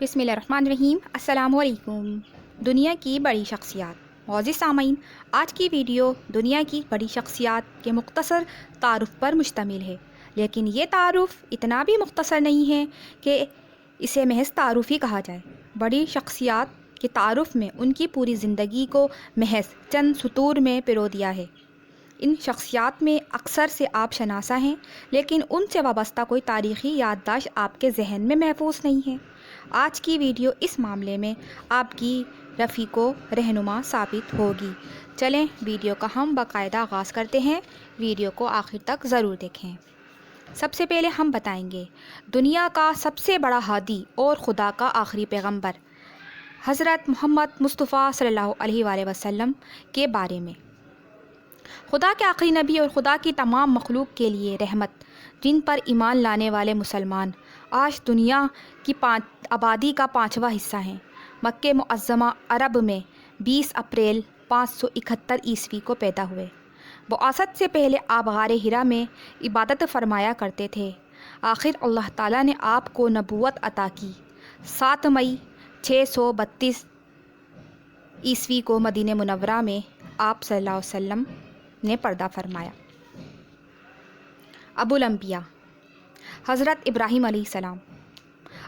بسم اللہ الرحمن الرحیم۔ السلام علیکم۔ دنیا کی بڑی شخصیات۔ معزز سامعین، آج کی ویڈیو دنیا کی بڑی شخصیات کے مختصر تعارف پر مشتمل ہے، لیکن یہ تعارف اتنا بھی مختصر نہیں ہے کہ اسے محض تعارف ہی کہا جائے۔ بڑی شخصیات کے تعارف میں ان کی پوری زندگی کو محض چند سطور میں پرو دیا ہے۔ ان شخصیات میں اکثر سے آپ شناسا ہیں، لیکن ان سے وابستہ کوئی تاریخی یادداشت آپ کے ذہن میں محفوظ نہیں ہے۔ آج کی ویڈیو اس معاملے میں آپ کی رفیق و رہنما ثابت ہوگی۔ چلیں ویڈیو کا ہم باقاعدہ آغاز کرتے ہیں۔ ویڈیو کو آخر تک ضرور دیکھیں۔ سب سے پہلے ہم بتائیں گے دنیا کا سب سے بڑا ہادی اور خدا کا آخری پیغمبر حضرت محمد مصطفیٰ صلی اللہ علیہ وآلہ وسلم کے بارے میں۔ خدا کے آخری نبی اور خدا کی تمام مخلوق کے لیے رحمت، جن پر ایمان لانے والے مسلمان آج دنیا کی آبادی کا 5واں حصہ ہیں، مکہ معظمہ عرب میں 20 اپریل 571 عیسوی کو پیدا ہوئے۔ بعثت سے پہلے آپ غار حرا میں عبادت فرمایا کرتے تھے۔ آخر اللہ تعالیٰ نے آپ کو نبوت عطا کی۔ 7 مئی 632 عیسوی کو مدینہ منورہ میں آپ صلی اللہ علیہ وسلم نے پردہ فرمایا۔ ابو الانبیاء حضرت ابراہیم علیہ السلام،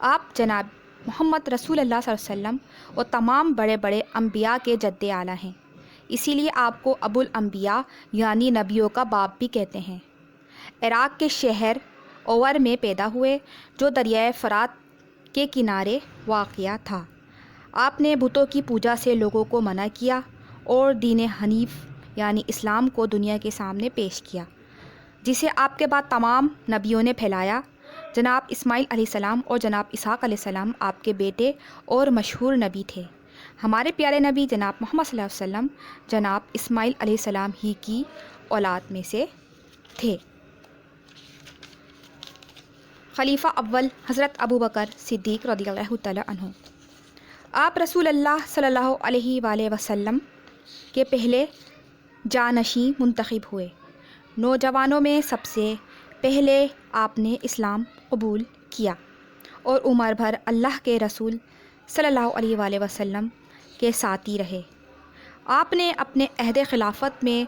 آپ جناب محمد رسول اللہ صلی اللہ علیہ وسلم اور تمام بڑے بڑے انبیاء کے جد اعلیٰ ہیں، اسی لیے آپ کو ابو الانبیاء یعنی نبیوں کا باپ بھی کہتے ہیں۔ عراق کے شہر اور میں پیدا ہوئے، جو دریائے فرات کے کنارے واقع تھا۔ آپ نے بتوں کی پوجا سے لوگوں کو منع کیا اور دین حنیف یعنی اسلام کو دنیا کے سامنے پیش کیا، جسے آپ کے بعد تمام نبیوں نے پھیلایا۔ جناب اسماعیل علیہ السلام اور جناب اسحاق علیہ السلام آپ کے بیٹے اور مشہور نبی تھے۔ ہمارے پیارے نبی جناب محمد صلی اللہ علیہ وسلم جناب اسماعیل علیہ السلام ہی کی اولاد میں سے تھے۔ خلیفہ اول حضرت ابوبکر صدیق رضی اللہ تعالی عنہ، آپ رسول اللہ صلی اللہ علیہ وآلہ وسلم کے پہلے جانشین منتخب ہوئے۔ نوجوانوں میں سب سے پہلے آپ نے اسلام قبول کیا اور عمر بھر اللہ کے رسول صلی اللہ علیہ وآلہ وسلم کے ساتھ ہی رہے۔ آپ نے اپنے عہد خلافت میں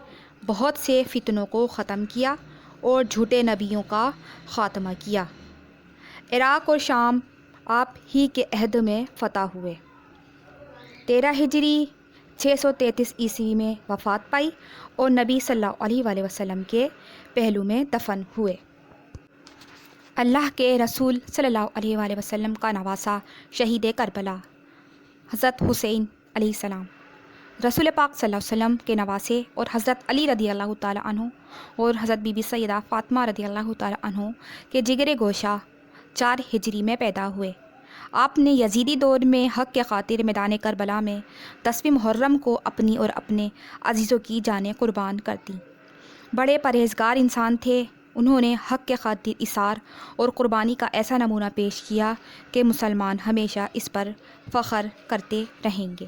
بہت سے فتنوں کو ختم کیا اور جھوٹے نبیوں کا خاتمہ کیا۔ عراق اور شام آپ ہی کے عہد میں فتح ہوئے۔ 13 ہجری 633 عیسوی میں وفات پائی اور نبی صلی اللہ علیہ وآلہ وسلم کے پہلو میں دفن ہوئے۔ اللہ کے رسول صلی اللہ علیہ وآلہ وسلم کا نواسا شہید کربلا حضرت حسین علیہ السلام، رسول پاک صلی اللہ علیہ وسلم کے نواسے اور حضرت علی رضی اللہ تعالیٰ عنہ اور حضرت بی بی سیدہ فاطمہ رضی اللہ تعالیٰ عنہ کے جگر گوشہ 4 ہجری میں پیدا ہوئے۔ آپ نے یزیدی دور میں حق کے خاطر میدان کربلا میں 10ویں محرم کو اپنی اور اپنے عزیزوں کی جانیں قربان کر دیں۔ بڑے پرہیزگار انسان تھے۔ انہوں نے حق کے خاطر ایثار اور قربانی کا ایسا نمونہ پیش کیا کہ مسلمان ہمیشہ اس پر فخر کرتے رہیں گے۔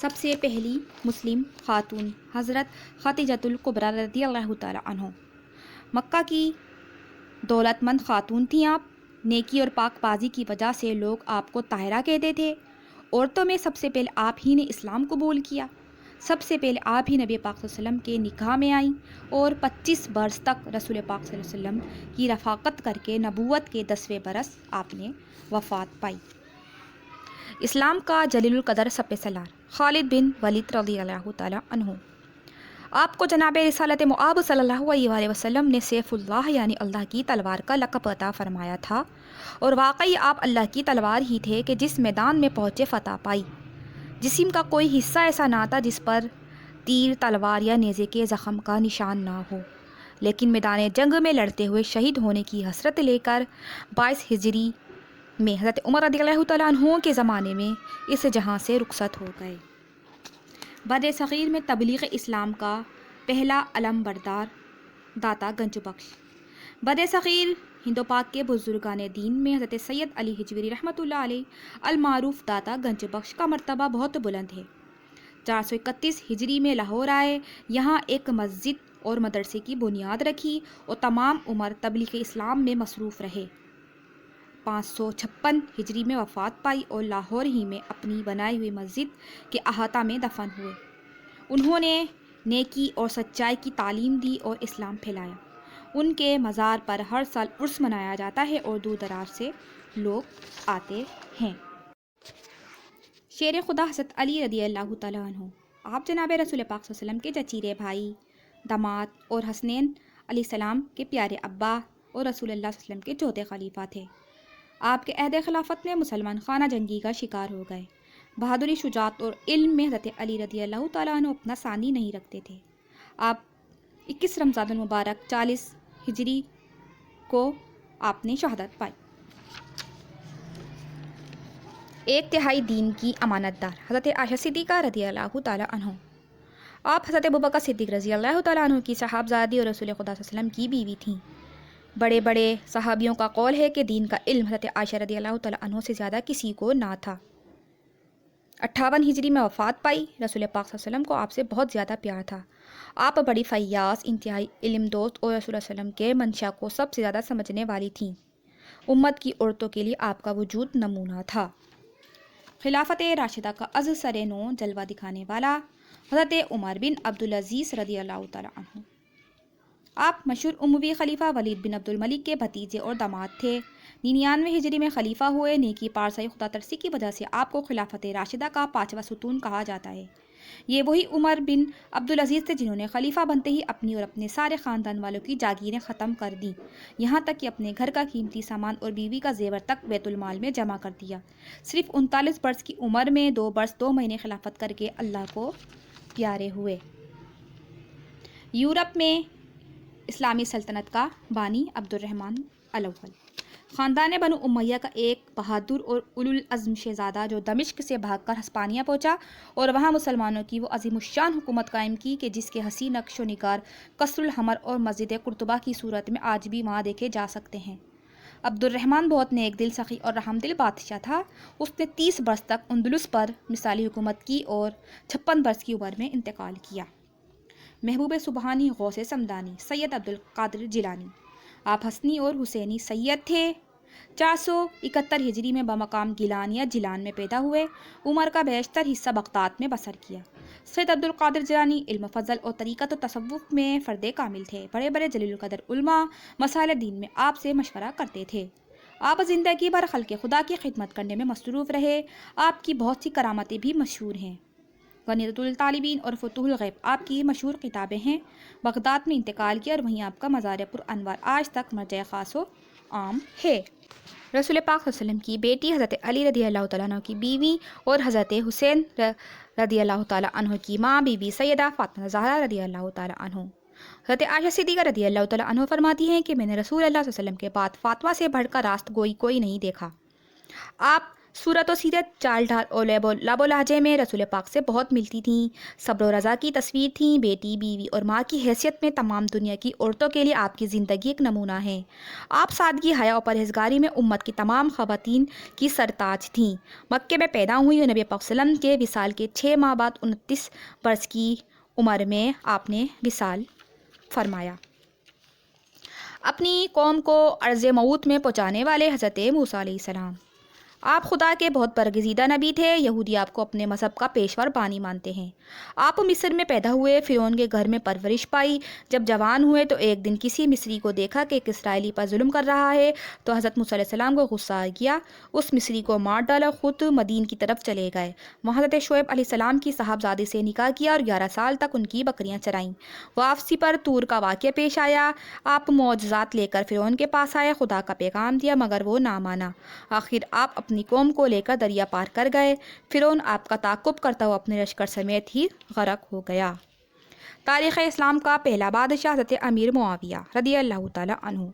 سب سے پہلی مسلم خاتون حضرت خدیجۃ الکبریٰ رضی اللہ تعالیٰ عنہ، مکہ کی دولت مند خاتون تھیں۔ آپ نیکی اور پاک بازی کی وجہ سے لوگ آپ کو طاہرہ کہتے تھے۔ عورتوں میں سب سے پہلے آپ ہی نے اسلام قبول کیا۔ سب سے پہلے آپ ہی نبی پاک صلی اللہ علیہ وسلم کے نکاح میں آئیں اور 25 برس تک رسول پاک صلی اللہ علیہ وسلم کی رفاقت کر کے نبوت کے 10ویں برس آپ نے وفات پائی۔ اسلام کا جلیل القدر سپہ سالار خالد بن ولید رضی اللہ تعالیٰ عنہ، آپ کو جناب رسالت مآب صلی اللہ علیہ وآلہ وسلم نے سیف اللہ یعنی اللہ کی تلوار کا لقب عطا فرمایا تھا، اور واقعی آپ اللہ کی تلوار ہی تھے کہ جس میدان میں پہنچے فتح پائی۔ جسم کا کوئی حصہ ایسا نہ تھا جس پر تیر، تلوار یا نیزے کے زخم کا نشان نہ ہو، لیکن میدان جنگ میں لڑتے ہوئے شہید ہونے کی حسرت لے کر 22 ہجری میں حضرت عمر رضی اللہ تعالیٰ عنہ کے زمانے میں اس جہاں سے رخصت ہو گئے۔ بر صغیر میں تبلیغ اسلام کا پہلا علم بردار داتا گنج بخش۔ بر صغیر ہند و پاک کے بزرگان دین میں حضرت سید علی حجویری رحمۃ اللہ علیہ المعروف داتا گنج بخش کا مرتبہ بہت بلند ہے۔ 431 ہجری میں لاہور آئے، یہاں ایک مسجد اور مدرسے کی بنیاد رکھی اور تمام عمر تبلیغ اسلام میں مصروف رہے۔ 556 ہجری میں وفات پائی اور لاہور ہی میں اپنی بنائی ہوئی مسجد کے احاطہ میں دفن ہوئے۔ انہوں نے نیکی اور سچائی کی تعلیم دی اور اسلام پھیلایا۔ ان کے مزار پر ہر سال عرس منایا جاتا ہے اور دور دراز سے لوگ آتے ہیں۔ شیر خدا حضرت علی رضی اللہ تعالیٰ عنہ، آپ جناب رسول پاک صلی اللہ علیہ وسلم کے چچیرے بھائی، داماد اور حسنین علیہ السلام کے پیارے ابا اور رسول اللہ صلی اللہ علیہ وسلم کے چوتھے خلیفہ تھے۔ آپ کے عہد خلافت میں مسلمان خانہ جنگی کا شکار ہو گئے۔ بہادری، شجاعت اور علم میں حضرت علی رضی اللہ تعالیٰ عنہ اپنا ثانی نہیں رکھتے تھے۔ آپ 21 رمضان المبارک 40 ہجری کو آپ نے شہادت پائی۔ ایک تہائی دین کی امانت دار حضرت عائشہ صدیقہ رضی اللہ تعالیٰ عنہ، آپ حضرت ابوبکر صدیق رضی اللہ تعالیٰ عنہ کی صاحبزادی اور رسول خدا صلی اللہ علیہ وسلم کی بیوی تھیں۔ بڑے بڑے صحابیوں کا قول ہے کہ دین کا علم حضرت عائشہ رضی اللہ تعالیٰ عنہ سے زیادہ کسی کو نہ تھا۔ 58 ہجری میں وفات پائی۔ رسول پاک صلی اللہ علیہ وسلم کو آپ سے بہت زیادہ پیار تھا۔ آپ بڑی فیاض، انتہائی علم دوست اور رسول اللہ علیہ وسلم کے منشا کو سب سے زیادہ سمجھنے والی تھیں۔ امت کی عورتوں کے لیے آپ کا وجود نمونہ تھا۔ خلافت راشدہ کا از سر نو جلوہ دکھانے والا حضرت عمر بن عبدالعزیز رضی اللہ تعالیٰ عنہ، آپ مشہور اموی خلیفہ ولید بن عبد الملک کے بھتیجے اور داماد تھے۔ 99 ہجری میں خلیفہ ہوئے۔ نیکی، پارسائی، خدا ترسی کی وجہ سے آپ کو خلافت راشدہ کا 5واں ستون کہا جاتا ہے۔ یہ وہی عمر بن عبدالعزیز تھے جنہوں نے خلیفہ بنتے ہی اپنی اور اپنے سارے خاندان والوں کی جاگیریں ختم کر دیں، یہاں تک کہ اپنے گھر کا قیمتی سامان اور بیوی کا زیور تک بیت المال میں جمع کر دیا۔ صرف 39 برس کی عمر میں 2 برس 2 مہینے خلافت کر کے اللہ کو پیارے ہوئے۔ یورپ میں اسلامی سلطنت کا بانی عبد الرحمن الاول، خاندان بنو امیہ کا ایک بہادر اور اولوالعزم شہزادہ جو دمشق سے بھاگ کر ہسپانیہ پہنچا اور وہاں مسلمانوں کی وہ عظیم الشان حکومت قائم کی کہ جس کے حسین نقش و نگار قصر الحمر اور مسجد قرطبہ کی صورت میں آج بھی وہاں دیکھے جا سکتے ہیں۔ عبد الرحمن بہت نیک دل، سخی اور رحم دل بادشاہ تھا۔ اس نے 30 برس تک اندلس پر مثالی حکومت کی اور 56 برس کی عمر میں انتقال کیا۔ محبوب سبحانی، غوث سمدانی، سید عبد القادر جیلانی، آپ حسنی اور حسینی سید تھے۔ 471 ہجری میں بمقام گیلان یا جیلان میں پیدا ہوئے۔ عمر کا بیشتر حصہ بغداد میں بسر کیا۔ سید عبد القادر جیلانی علم، فضل اور طریقت و تصوف میں فرد کامل تھے۔ بڑے بڑے جلیل القدر علماء مسائل دین میں آپ سے مشورہ کرتے تھے۔ آپ زندگی بھر خلق خدا کی خدمت کرنے میں مصروف رہے۔ آپ کی بہت سی کرامتیں بھی مشہور ہیں۔ غنیۃ الطالبین اور فتوح الغیب آپ کی مشہور کتابیں ہیں۔ بغداد میں انتقال کیا اور وہیں آپ کا مزار پر انوار آج تک مرجع خاص و عام ہے۔ رسول پاک صلی اللہ علیہ وسلم کی بیٹی حضرت علی رضی اللہ تعالیٰ عنہ کی بیوی اور حضرت حسین رضی اللہ تعالیٰ عنہ کی ماں بی بی سیدہ فاطمہ زہرا رضی اللہ تعالیٰ عنہ۔ حضرت عائشہ صدیقہ رضی اللہ تعالیٰ عنہ فرماتی ہیں کہ میں نے رسول اللہ صلی اللہ علیہ وسلم کے بعد فاطمہ سے بڑھ کر راست گوئی کوئی نہیں دیکھا۔ آپ صورت و سیرت، چال ڈھال اور لب و لہجے میں رسول پاک سے بہت ملتی تھیں۔ صبر و رضا کی تصویر تھیں۔ بیٹی، بیوی اور ماں کی حیثیت میں تمام دنیا کی عورتوں کے لیے آپ کی زندگی ایک نمونہ ہے۔ آپ سادگی، حیا اور پرہیزگاری میں امت کی تمام خواتین کی سرتاج تھیں۔ مکے میں پیدا ہوئی اور نبی پاک صلی اللہ علیہ وسلم کے وصال کے 6 ماہ بعد 29 برس کی عمر میں آپ نے وصال فرمایا۔ اپنی قوم کو عرض موت میں پہنچانے والے حضرت موسیٰ علیہ السلام، آپ خدا کے بہت برگزیدہ نبی تھے۔ یہودی آپ کو اپنے مذہب کا پیشور بانی مانتے ہیں۔ آپ مصر میں پیدا ہوئے، فرعون کے گھر میں پرورش پائی۔ جب جوان ہوئے تو ایک دن کسی مصری کو دیکھا کہ ایک اسرائیلی پر ظلم کر رہا ہے، تو حضرت موسیٰ علیہ السلام کو غصہ آ گیا، اس مصری کو مار ڈالا، خود مدین کی طرف چلے گئے۔ وہاں حضرت شعیب علیہ السلام کی صاحبزادی سے نکاح کیا اور 11 سال تک ان کی بکریاں چرائیں۔ واپسی پر طور کا واقعہ پیش آیا۔ آپ معجزات لے کر فرعون کے پاس آئے، خدا کا پیغام دیا مگر وہ نہ مانا۔ آخر آپ اپنی قوم کو لے کر دریا پار کر گئے۔ فرعون آپ کا تعاقب کرتا ہوا اپنے لشکر سمیت ہی غرق ہو گیا۔ تاریخ اسلام کا پہلا بادشاہ حضرت امیر معاویہ رضی اللہ تعالیٰ عنہ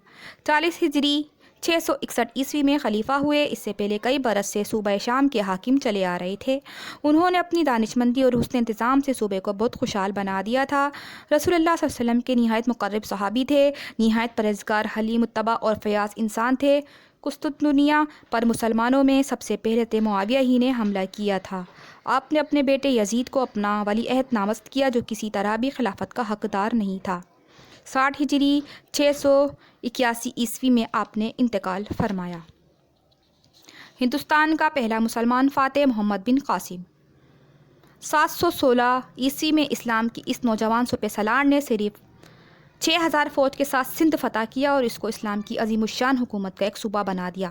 40 ہجری 661 عیسوی میں خلیفہ ہوئے۔ اس سے پہلے کئی برس سے صوبہ شام کے حاکم چلے آ رہے تھے۔ انہوں نے اپنی دانشمندی اور حسن انتظام سے صوبے کو بہت خوشحال بنا دیا تھا۔ رسول اللہ صلی اللہ علیہ وسلم کے نہایت مقرب صحابی تھے، نہایت پرہیزگار، حلیم، متبع اور فیاض انسان تھے۔ قسطنطنیہ پر مسلمانوں میں سب سے پہلے حضرت معاویہ ہی نے حملہ کیا تھا۔ آپ نے اپنے بیٹے یزید کو اپنا ولی عہد نامزد کیا جو کسی طرح بھی خلافت کا حقدار نہیں تھا۔ 60 ہجری 681 عیسوی میں آپ نے انتقال فرمایا۔ ہندوستان کا پہلا مسلمان فاتح محمد بن قاسم۔ 716 عیسوی میں اسلام کی اس نوجوان سپہ سالار نے صرف 6000 فوج کے ساتھ سندھ فتح کیا اور اس کو اسلام کی عظیم الشان حکومت کا ایک صوبہ بنا دیا۔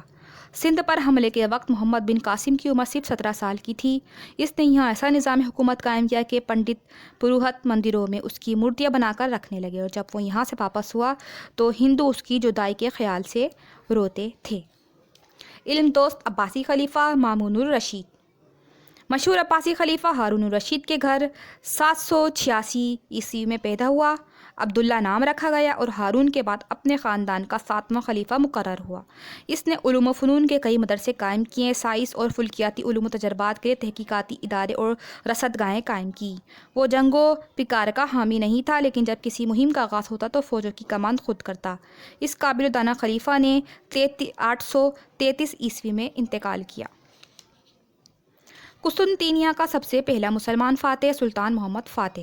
سندھ پر حملے کے وقت محمد بن قاسم کی عمر صرف 17 سال کی تھی۔ اس نے یہاں ایسا نظام حکومت قائم کیا کہ پنڈت پروہت مندروں میں اس کی مورتیاں بنا کر رکھنے لگے، اور جب وہ یہاں سے واپس ہوا تو ہندو اس کی جدائی کے خیال سے روتے تھے۔ علم دوست عباسی خلیفہ مامون الرشید۔ مشہور عباسی خلیفہ ہارون الرشید کے گھر 786 عیسوی میں پیدا ہوا۔ عبداللہ نام رکھا گیا اور ہارون کے بعد اپنے خاندان کا 7واں خلیفہ مقرر ہوا۔ اس نے علوم و فنون کے کئی مدرسے قائم کیے، سائنس اور فلکیاتی علوم و تجربات کے لیے تحقیقاتی ادارے اور رصدگاہیں قائم کی۔ وہ جنگ و پکار کا حامی نہیں تھا، لیکن جب کسی مہم کا آغاز ہوتا تو فوجوں کی کمان خود کرتا۔ اس قابل و دانہ خلیفہ نے 833 عیسوی میں انتقال کیا۔ قسطنطنیہ کا سب سے پہلا مسلمان فاتح سلطان محمد فاتح۔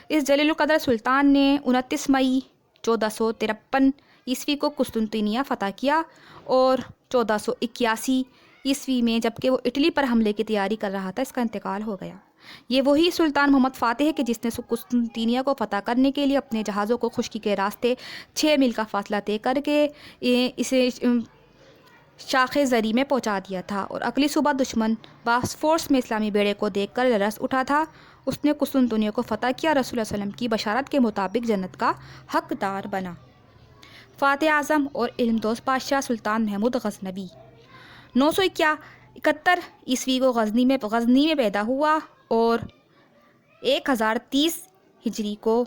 اس جلیل القدر سلطان نے 29 مئی 1453 عیسوی کو قسطنطنیہ فتح کیا، اور 1481 عیسوی میں جبکہ وہ اٹلی پر حملے کی تیاری کر رہا تھا اس کا انتقال ہو گیا۔ یہ وہی سلطان محمد فاتح ہے کہ جس نے قسطنطنیہ کو فتح کرنے کے لیے اپنے جہازوں کو خشکی کے راستے 6 میل کا فاصلہ طے کر کے اسے شاخ زری میں پہنچا دیا تھا، اور اگلی صبح دشمن باسفورس میں اسلامی بیڑے کو دیکھ کر لرز اٹھا تھا۔ اس نے قسطنطنیہ کو فتح کیا، رسول اللہ علیہ وسلم کی بشارت کے مطابق جنت کا حقدار بنا۔ فاتح اعظم اور علم دوست بادشاہ سلطان محمود غزنوی۔ 971 عیسوی کو غزنی میں پیدا ہوا اور 1030 ہجری کو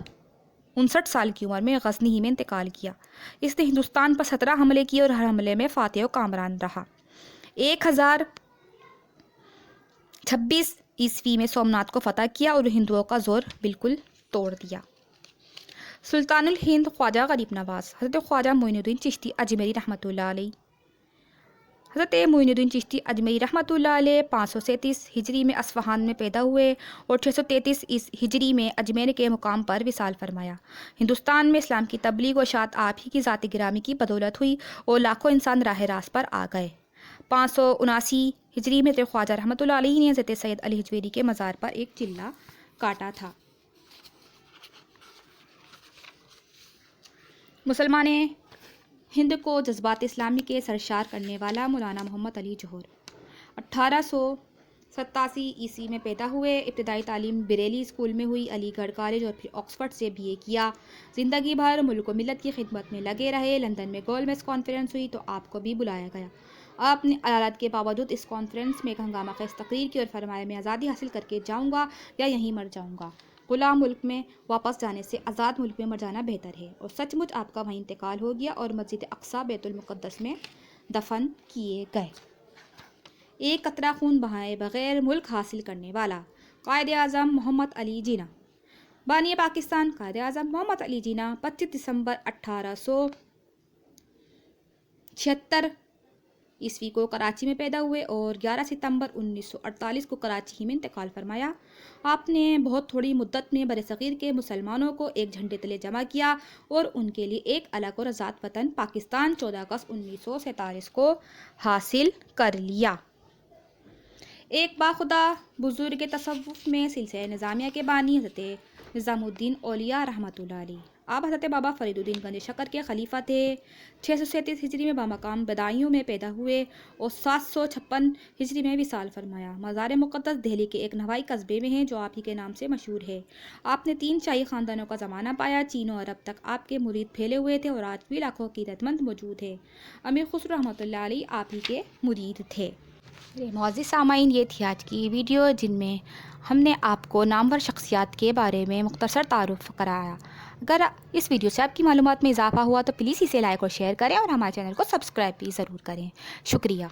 59 سال کی عمر میں غزنی ہی میں انتقال کیا۔ اس نے ہندوستان پر 17 حملے کیے اور ہر حملے میں فاتح و کامران رہا۔ 1026 عیسوی میں سومناتھ کو فتح کیا اور ہندوؤں کا زور بالکل توڑ دیا۔ سلطان الہند خواجہ غریب نواز۔ حضرت خواجہ معین الدین چشتی اجمیری رحمۃ اللہ علیہ۔ حضرت معین الدین چشتی اجمیری رحمۃ اللہ علیہ 537 ہجری میں اصفہان میں پیدا ہوئے اور 633 ہجری میں اجمیر کے مقام پر وصال فرمایا۔ ہندوستان میں اسلام کی تبلیغ و اشاعت آپ ہی کی ذات گرامی کی بدولت ہوئی اور لاکھوں انسان راہ راست پر آ گئے۔ 579 ہجری میں حضرت خواجہ رحمۃ اللہ علیہ نے حضرت سید علی حجویری کے مزار پر ایک چلہ کاٹا تھا۔ مسلمان ہند کو جذبات اسلامی کے سرشار کرنے والا مولانا محمد علی جوہر۔ 1887 عیسوی میں پیدا ہوئے۔ ابتدائی تعلیم بریلی اسکول میں ہوئی، علی گڑھ کالج اور پھر آکسفورڈ سے BA کیا۔ زندگی بھر ملک و ملت کی خدمت میں لگے رہے۔ لندن میں گول میز کانفرنس ہوئی تو آپ کو بھی بلایا گیا۔ آپ نے علالت کے باوجود اس کانفرنس میں ایک ہنگامہ خیز تقریر کی اور فرمایا، میں آزادی حاصل کر کے جاؤں گا یا یہیں مر جاؤں گا۔ غلام ملک میں واپس جانے سے آزاد ملک میں مر جانا بہتر ہے، اور سچ مچ آپ کا وہیں انتقال ہو گیا اور مسجد اقصیٰ بیت المقدس میں دفن کیے گئے۔ ایک قطرہ خون بہائے بغیر ملک حاصل کرنے والا قائد اعظم محمد علی جناح۔ بانی پاکستان قائد اعظم محمد علی جناح 25 دسمبر 1876 عیسوی کو کراچی میں پیدا ہوئے اور 11 ستمبر 1948 کو کراچی ہی میں انتقال فرمایا۔ آپ نے بہت تھوڑی مدت میں برصغیر کے مسلمانوں کو ایک جھنڈے تلے جمع کیا اور ان کے لیے ایک الگ اور آزاد وطن پاکستان 14 اگست 1947 کو حاصل کر لیا۔ ایک باخدا بزرگ تصوف میں سلسلہ نظامیہ کے بانی حضرت نظام الدین اولیاء رحمۃ اللہ علیہ۔ آپ حضرت بابا فرید الدین گنج شکر کے خلیفہ تھے۔ 637 ہجری میں بامقام بدایوں میں پیدا ہوئے اور 756 ہجری میں وصال فرمایا۔ مزار مقدس دہلی کے ایک نواحی قصبے میں ہے جو آپ ہی کے نام سے مشہور ہے۔ آپ نے 3 شاہی خاندانوں کا زمانہ پایا۔ چین و عرب تک آپ کے مرید پھیلے ہوئے تھے اور آج بھی لاکھوں عقیدت مند موجود ہے۔ امیر خسرو رحمۃ اللہ علیہ آپ ہی کے مرید تھے۔ معزز سامعین، یہ تھی آج کی ویڈیو جن میں ہم نے آپ کو نامور شخصیات کے بارے میں مختصر تعارف کرایا۔ اگر اس ویڈیو سے آپ کی معلومات میں اضافہ ہوا تو پلیز اسے لائک اور شیئر کریں اور ہمارے چینل کو سبسکرائب بھی ضرور کریں۔ شکریہ۔